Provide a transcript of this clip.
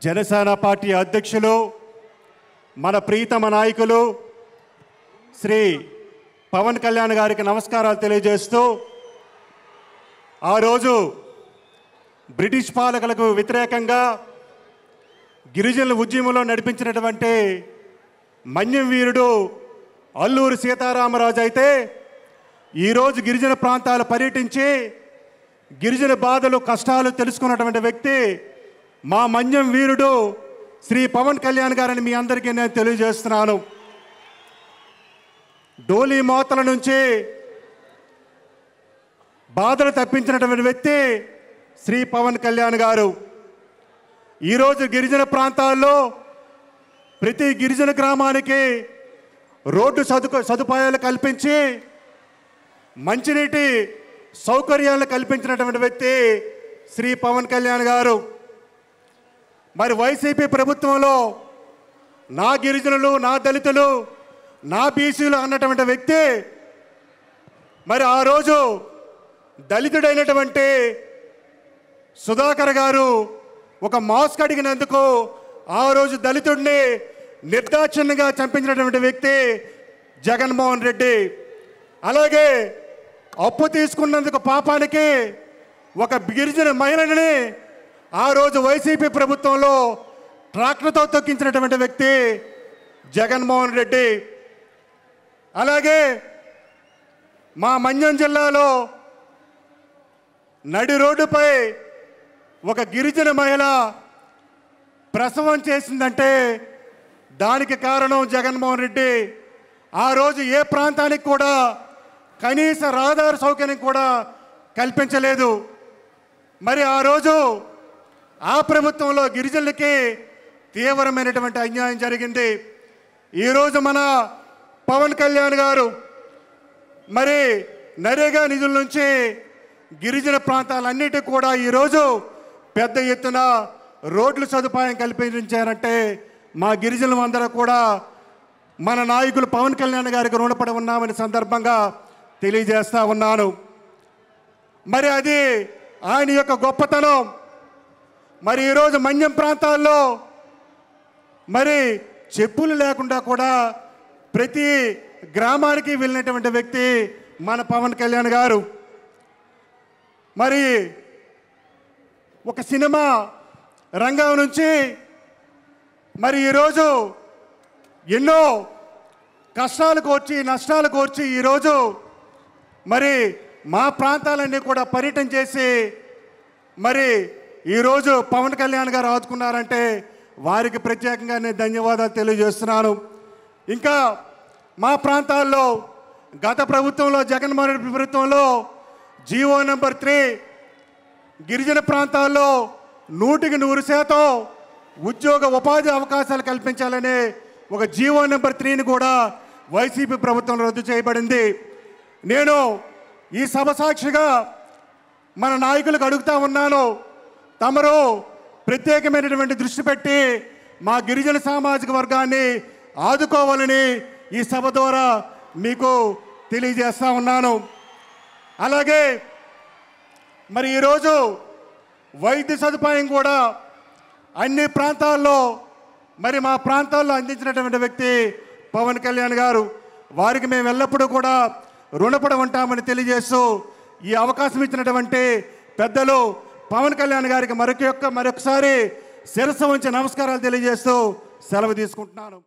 Janasena party అధ్యక్షులు మన ప్రీతమ నాయకులు శ్రీ పవన్ కళ్యాణ్ గారికి నమస్కారాలు తెలియజేస్తూ ఆ రోజు బ్రిటిష్ పాలకులకు వ్యతిరేకంగా గిరిజనుల ఉద్యమంలో నడిపించినటువంటి మన్యం వీరుడు అల్లూరి సీతారామరాజు అయితే ఈరోజు గిరిజన ప్రాంతాలు పర్యటించి గిరిజన బాధలు కష్టాలు తెలుసుకున్నటువంటి వ్యక్తి మా మన్యం వీరుడు శ్రీ పవన్ కళ్యాణ్ గారని మీ అందరికీ నేను తెలియజేస్తున్నాను. డోలీ మోతల నుంచి బాధలు తప్పించినటువంటి వ్యక్తి శ్రీ పవన్ కళ్యాణ్ గారు. ఈరోజు గిరిజన ప్రాంతాల్లో ప్రతి గిరిజన గ్రామానికి రోడ్డు సదుపాయాలు కల్పించి మంచినీటి సౌకర్యాలను కల్పించినటువంటి వ్యక్తి శ్రీ పవన్ కళ్యాణ్ గారు. మరి వైసీపీ ప్రభుత్వంలో నా గిరిజనులు, నా దళితులు, నా బీసీలు అన్నటువంటి వ్యక్తి మరి ఆ రోజు దళితుడైనటువంటి సుధాకర్ గారు ఒక మాస్క్ అడిగినందుకు ఆ రోజు దళితుడిని నిర్దాక్షిణ్యంగా చంపించినటువంటి వ్యక్తి జగన్మోహన్ రెడ్డి. అలాగే అప్పు తీసుకున్నందుకు పాపానికి ఒక గిరిజన మహిళని ఆ రోజు వైసీపీ ప్రభుత్వంలో ట్రాక్టర్తో తొక్కించినటువంటి వ్యక్తి జగన్మోహన్ రెడ్డి. అలాగే మా మన్యం జిల్లాలో నడి రోడ్డుపై ఒక గిరిజన మహిళ ప్రసవం చేసిందంటే దానికి కారణం జగన్మోహన్ రెడ్డి. ఆ రోజు ఏ ప్రాంతానికి కూడా కనీస రహదారి సౌకర్యం కూడా కల్పించలేదు. మరి ఆ రోజు ఆ ప్రభుత్వంలో గిరిజనులకి తీవ్రమైనటువంటి అన్యాయం జరిగింది. ఈరోజు మన పవన్ కళ్యాణ్ గారు మరి నరేగా నిధుల నుంచి గిరిజన ప్రాంతాలన్నిటికీ కూడా ఈరోజు పెద్ద ఎత్తున రోడ్లు సదుపాయం కల్పించారంటే మా గిరిజనులు అందరూ కూడా మన నాయకులు పవన్ కళ్యాణ్ గారికి రుణపడి ఉన్నామని సందర్భంగా తెలియజేస్తా ఉన్నాను. మరి అది ఆయన యొక్క గొప్పతనం. మరి ఈరోజు మన్యం ప్రాంతాల్లో మరి చెప్పులు లేకుండా కూడా ప్రతి గ్రామానికి వెళ్ళినటువంటి వ్యక్తి మన పవన్ కళ్యాణ్ గారు. మరి ఒక సినిమా రంగం నుంచి మరి ఈరోజు ఎన్నో కష్టాలు కోర్చి నష్టాలు కోర్చి ఈరోజు మరి మా ప్రాంతాలన్నీ కూడా పర్యటన చేసి మరి ఈరోజు పవన్ కళ్యాణ్ గారు ఆదుకున్నారంటే వారికి ప్రత్యేకంగా నేను ధన్యవాదాలు తెలియజేస్తున్నాను. ఇంకా మా ప్రాంతాల్లో గత ప్రభుత్వంలో జగన్మోహన్ రెడ్డి ప్రభుత్వంలో జీవో నెంబర్ 3 గిరిజన ప్రాంతాల్లో 100% ఉద్యోగ ఉపాధి అవకాశాలు కల్పించాలనే ఒక జీవో నెంబర్ 3ని కూడా వైసీపీ ప్రభుత్వం రద్దు చేయబడింది. నేను ఈ సభ సాక్షిగా మన నాయకులకు అడుగుతా ఉన్నాను, తమరు ప్రత్యేకమైనటువంటి దృష్టి పెట్టి మా గిరిజన సామాజిక వర్గాన్ని ఆదుకోవాలని ఈ సభ ద్వారా మీకు తెలియజేస్తా ఉన్నాను. అలాగే మరి ఈరోజు వైద్య సదుపాయం కూడా అన్ని ప్రాంతాల్లో మరి మా ప్రాంతాల్లో అందించినటువంటి వ్యక్తి పవన్ కళ్యాణ్ గారు. వారికి మేము ఎల్లప్పుడూ కూడా రుణపడి ఉంటామని తెలియజేస్తూ ఈ అవకాశం ఇచ్చినటువంటి పెద్దలు పవన్ కళ్యాణ్ గారికి మరొకసారి శిరస్సు వంచి నమస్కారాలు తెలియజేస్తూ సెలవు తీసుకుంటున్నాను.